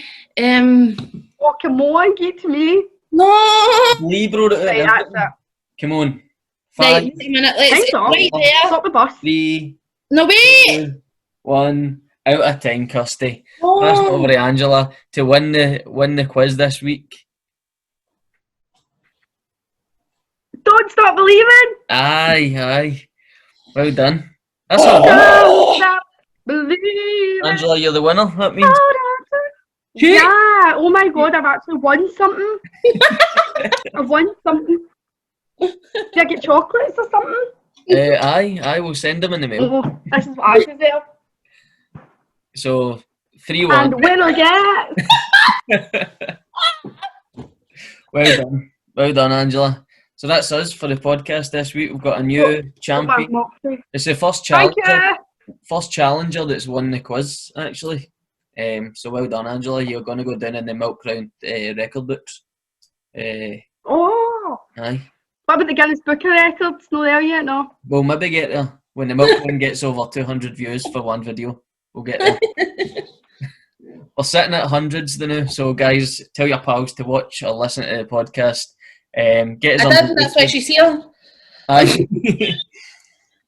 Oh, come on, get to me. No. Libro. Right, that's it. Come on. Right, 5, wait a minute. Let's Time's up. right there. Stop the bus. 3, No, wait. 2, 1. Out of time, Kirsty. Oh. Pass it over to Angela to win the quiz this week. Don't stop believing. Aye. Well done. That's a win. Don't stop believing. Angela, you're the winner. That means Yeah, oh my god, I've actually won something. I've won something. Did I get chocolates or something? I will send them in the mail. Oh, this is what I deserve. So 3-1. And winner gets. Well done, Angela. So that's us for the podcast this week. We've got a new champion. It's the first challenger that's won the quiz, actually. So well done, Angela. You're going to go down in the Milk Round record books. Aye. What about the Guinness Book of Records? No there yet, no? We'll maybe get there. When the Milk Round gets over 200 views for one video, we'll get there. We're sitting at hundreds now, so guys, tell your pals to watch or listen to the podcast. Get us on. That's why she's here.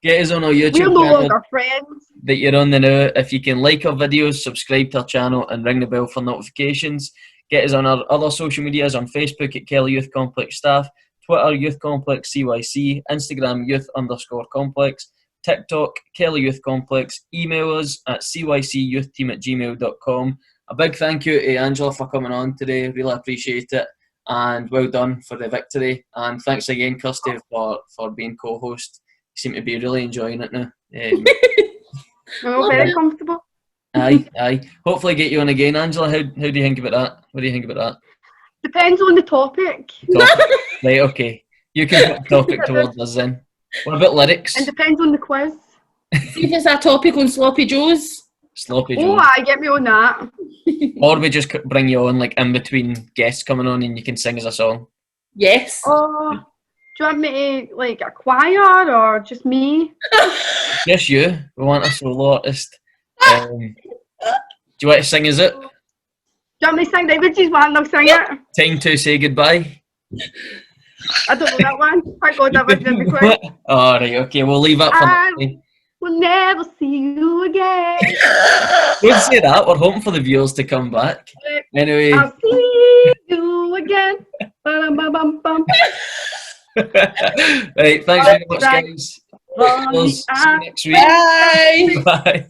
Get us on our YouTube We're no channel longer friends. That you're on the now. If you can like our videos, subscribe to our channel and ring the bell for notifications. Get us on our other social medias on Facebook at Kelly Youth Complex Staff, Twitter Youth Complex CYC, Instagram Youth_Complex, TikTok Kelly Youth Complex. Email us at cycyouthteam@gmail.com. A big thank you to Angela for coming on today. Really appreciate it. And well done for the victory. And thanks again, Kirsty, for being co-host. You seem to be really enjoying it now. I'm very comfortable. Aye. Hopefully get you on again, Angela. How do you think about that? What do you think about that? Depends on the topic. Right, okay. You can put a topic towards us then. What about lyrics? And depends on the quiz. See if it's a topic on Sloppy Joes. Sloppy Joes. Oh, I get me on that. Or we just bring you on like in between guests coming on and you can sing as a song. Yes. Oh, do you want me to like a choir or just me? Just you. We want a solo artist. Do you want to sing, is it? Do you want me to sing the Images one? I'll sing it. Time to say goodbye. I don't know that one. Thank God that wasn't in the quiz. Alright, okay, we'll leave that for next time. We'll never see you again. Don't say that, we're hoping for the viewers to come back. Anyway. I'll see you again. Ba-dum-ba-bum-bum. Right, thanks very much, guys. See you next week. Bye. Bye.